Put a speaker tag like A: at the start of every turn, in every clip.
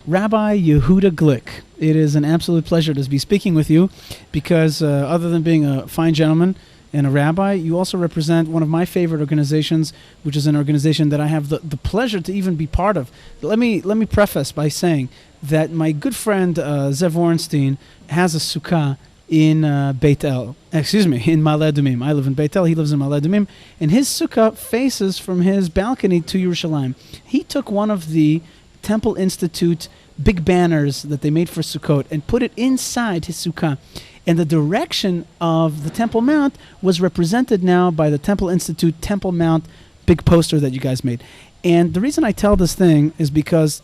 A: Rabbi Yehuda Glick. It is an absolute pleasure to be speaking with you because other than being a fine gentleman and a rabbi, you also represent one of my favorite organizations, which is an organization that I have the pleasure to even be part of. Let me preface by saying that my good friend Zev Orenstein has a sukkah in Beit El. In Ma'ale Adumim. I live in Beit El, he lives in Ma'ale Adumim, and his sukkah faces from his balcony to Yerushalayim. He took one of the Temple Institute big banners that they made for Sukkot and put it inside his sukkah. And the direction of the Temple Mount was represented now by the Temple Institute Temple Mount big poster that you guys made. And the reason I tell this thing is because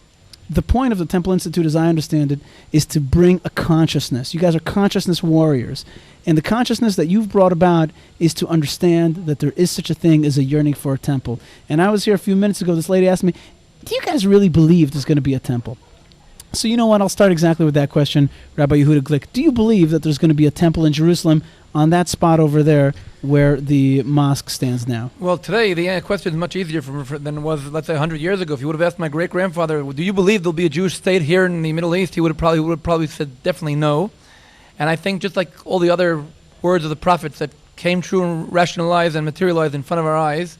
A: the point of the Temple Institute, as I understand it, is to bring a consciousness. You guys are consciousness warriors. And the consciousness that you've brought about is to understand that there is such a thing as a yearning for a temple. And I was here a few minutes ago, this lady asked me, do you guys really believe there's going to be a temple? So you know what, I'll start exactly with that question, Rabbi Yehuda Glick. Do you believe that there's going to be a temple in Jerusalem on that spot over there where the mosque stands now?
B: Well, today the question is much easier than it was, let's say, 100 years ago. If you would have asked my great-grandfather, do you believe there'll be a Jewish state here in the Middle East, he would have probably said definitely no. And I think just like all the other words of the prophets that came true and rationalized and materialized in front of our eyes,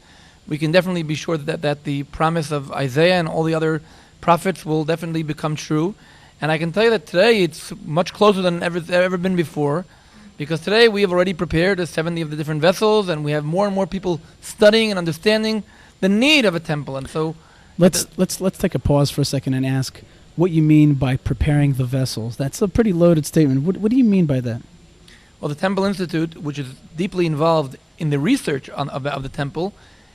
B: we can definitely be sure that the promise of Isaiah and all the other prophets will definitely become true. And I can tell you that today it's much closer than ever been before, because today we have already prepared 70 of the different vessels, and we have more and more people studying and understanding the need of a temple. And so
A: let's take a pause for a second and ask what you mean by preparing the vessels. That's a pretty loaded statement. What do you mean by that?
B: Well, the Temple Institute, which is deeply involved in the research of the temple,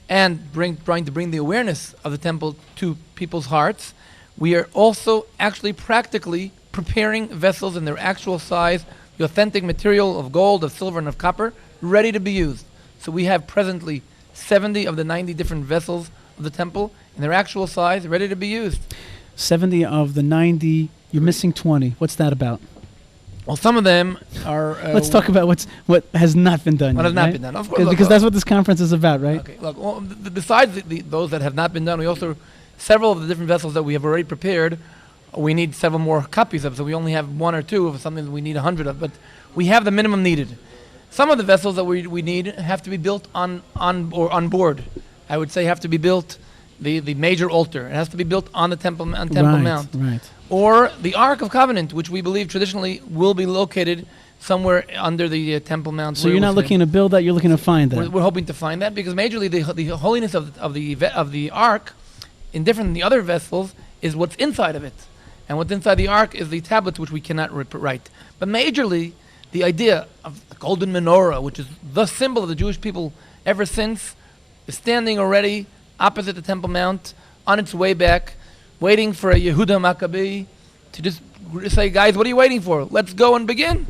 B: and trying to bring the awareness of the temple to people's hearts, we are also actually practically preparing vessels in their actual size, the authentic material of gold, of silver, and of copper, ready to be used. So we have presently 70 of the 90 different vessels of the temple in their actual size, ready to be used.
A: 70 of the 90, you're missing 20. What's that about?
B: Well, some of them are...
A: Let's talk about what has not been done.
B: What has not been done, of course.
A: Because that's what this conference is about, right?
B: Okay, look, well, besides those that have not been done, we also, several of the different vessels that we have already prepared, we need several more copies of, so we only have one or two of something that we need 100 of, but we have the minimum needed. Some of the vessels that we need have to be built on board. I would say have to be built, the major altar. It has to be built on the Temple Mount.
A: Right.
B: Or the Ark of Covenant, which we believe traditionally will be located somewhere under the Temple Mount.
A: So you're not looking to build that, you're looking to find that.
B: We're hoping to find that, because majorly the holiness of the Ark, in different than the other vessels, is what's inside of it. And what's inside the Ark is the tablets, which we cannot write. But majorly, the idea of the golden menorah, which is the symbol of the Jewish people ever since, is standing already opposite the Temple Mount, on its way back, waiting for a Yehuda Maccabee to just say, guys, what are you waiting for? Let's go and begin.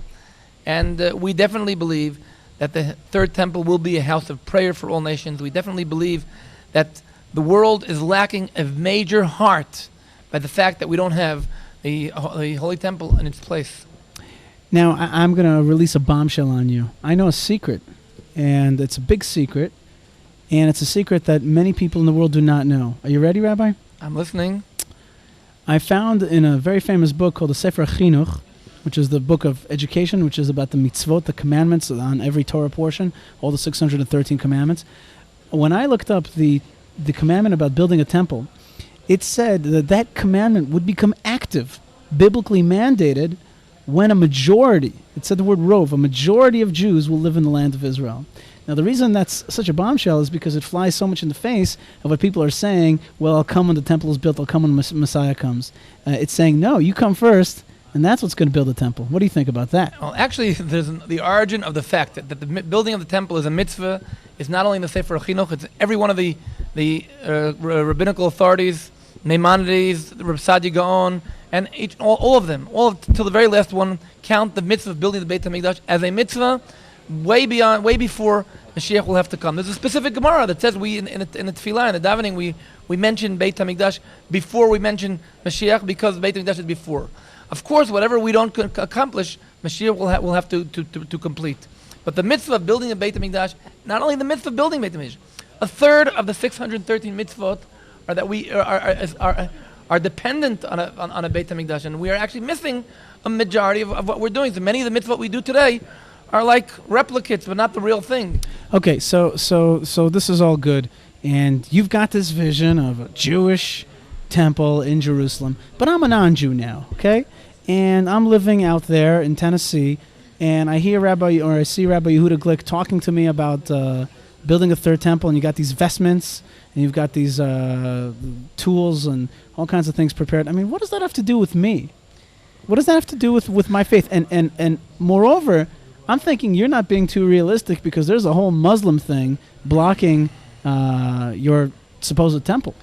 B: And we definitely believe that the third temple will be a house of prayer for all nations. We definitely believe that the world is lacking a major heart by the fact that we don't have the Holy Temple in its place.
A: Now, I'm going to release a bombshell on you. I know a secret, and it's a big secret, and it's a secret that many people in the world do not know. Are you ready, Rabbi?
B: I'm listening.
A: I found in a very famous book called the Sefer Chinuch, which is the book of education, which is about the mitzvot, the commandments on every Torah portion, all the 613 commandments. When I looked up the commandment about building a temple, it said that commandment would become active, biblically mandated, when a majority, it said the word rov, a majority of Jews will live in the land of Israel. Now, the reason that's such a bombshell is because it flies so much in the face of what people are saying, well, I'll come when the temple is built, I'll come when Messiah comes. It's saying, no, you come first, and that's what's going to build the temple. What do you think about that?
B: Well, actually, there's the origin of the fact that the building of the temple is a mitzvah. It's not only in the Sefer Chinuch, it's every one of the rabbinical authorities, Maimonides, Reb Sadi Gaon, and all of them, till the very last one, count the mitzvah of building the Beit HaMikdash as a mitzvah way before Mashiach will have to come. There's a specific Gemara that says we in the Tefillah, in the davening, we mention Beit HaMikdash before we mention Mashiach, because Beit HaMikdash is before. Of course, whatever we don't accomplish, Mashiach will have to complete. But the mitzvah of building a Beit HaMikdash, not only the mitzvah of building Beit HaMikdash, a third of the 613 mitzvot are are dependent on a Beit HaMikdash, and we are actually missing a majority of what we're doing. So many of the mitzvot we do today are like replicates, but not the real thing.
A: Okay, so this is all good, and you've got this vision of a Jewish temple in Jerusalem, but I'm a non-Jew now, okay? And I'm living out there in Tennessee, and I see Rabbi Yehuda Glick talking to me about building a third temple, and you got these vestments, and you've got these tools and all kinds of things prepared. I mean, what does that have to do with me? What does that have to do with my faith? And moreover, I'm thinking you're not being too realistic because there's a whole Muslim thing blocking your supposed temple.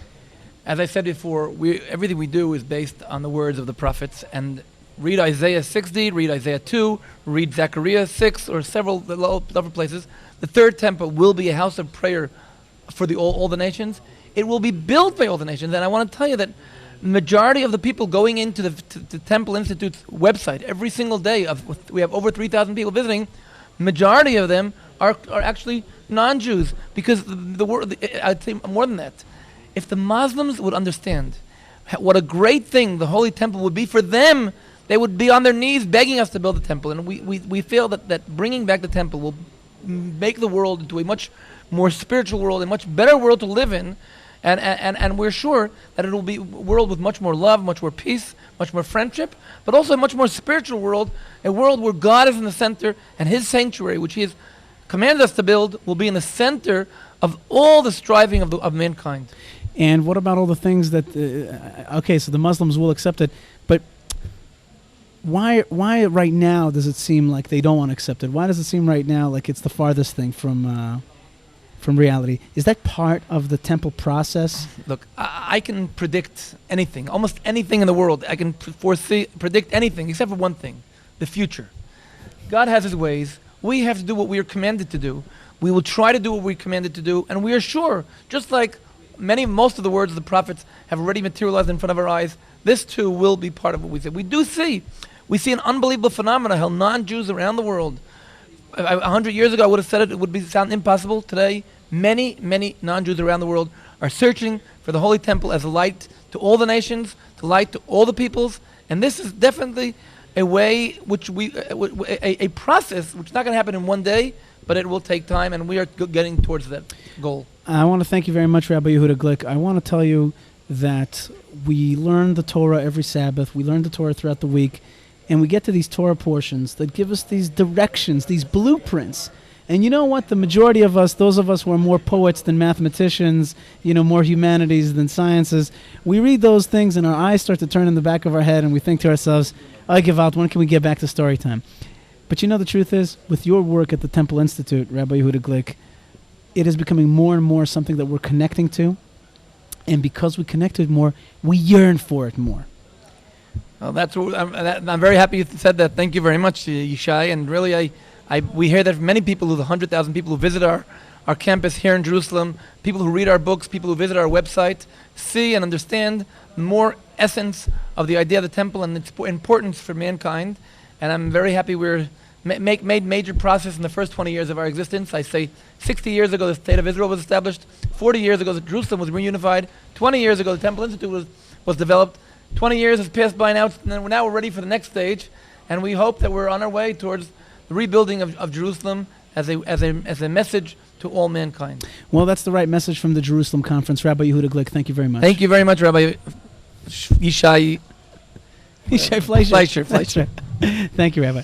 B: As I said before, everything we do is based on the words of the prophets. And read Isaiah 60, read Isaiah 2, read Zechariah 6, or several other places. The third temple will be a house of prayer for all the nations. It will be built by all the nations. And I want to tell you that the majority of the people going into the Temple Institute's website every single day, we have over 3,000 people visiting, majority of them are actually non-Jews, because the world, I'd say more than that. If the Muslims would understand what a great thing the Holy Temple would be for them, they would be on their knees begging us to build the temple. And we feel that bringing back the temple will make the world into a much more spiritual world, a much better world to live in. And we're sure that it will be a world with much more love, much more peace, much more friendship, but also a much more spiritual world, a world where God is in the center, and His sanctuary, which He has commanded us to build, will be in the center of all the striving of mankind.
A: And what about all the things that, okay, so the Muslims will accept it, but why right now does it seem like they don't want to accept it? Why does it seem right now like it's the farthest thing from reality? Is that part of the temple process?
B: Look, I can predict anything, almost anything in the world. I can predict anything except for one thing, the future. God has His ways. We have to do what we are commanded to do. We will try to do what we're commanded to do, and we are sure, just like most of the words of the prophets have already materialized in front of our eyes, this too will be part of what we say. We see an unbelievable phenomenon, how non-Jews around the world, 100 years ago I would have said it would sound impossible. Today, many non-Jews around the world are searching for the Holy Temple as a light to all the nations, to light to all the peoples, and this is definitely a way which a process which is not going to happen in one day, but it will take time, and we are getting towards that goal.
A: I want to thank you very much, Rabbi Yehuda Glick. I want to tell you that we learn the Torah every Sabbath. We learn the Torah throughout the week, and we get to these Torah portions that give us these directions, these blueprints. And you know what? The majority of us, those of us who are more poets than mathematicians, more humanities than sciences, we read those things and our eyes start to turn in the back of our head, and we think to ourselves, I give out, when can we get back to story time? But the truth is, with your work at the Temple Institute, Rabbi Yehuda Glick, it is becoming more and more something that we're connecting to. And because we connect to it more, we yearn for it more.
B: Well, I'm very happy you said that. Thank you very much, Yishai. And really, we hear that from many people, the 100,000 people who visit our campus here in Jerusalem, people who read our books, people who visit our website, see and understand more essence of the idea of the temple and its importance for mankind. And I'm very happy we're made major progress in the first 20 years of our existence. I say 60 years ago the State of Israel was established, 40 years ago Jerusalem was reunified, 20 years ago the Temple Institute was developed, 20 years has passed by now, and now we're ready for the next stage, and we hope that we're on our way towards the rebuilding of Jerusalem as a message to all mankind.
A: Well, that's the right message from the Jerusalem Conference. Rabbi Yehuda Glick, thank you very much.
B: Thank you very much, Rabbi Yishai.
A: Yishai Fleischer.
B: Fleischer.
A: Thank you, Rabbi.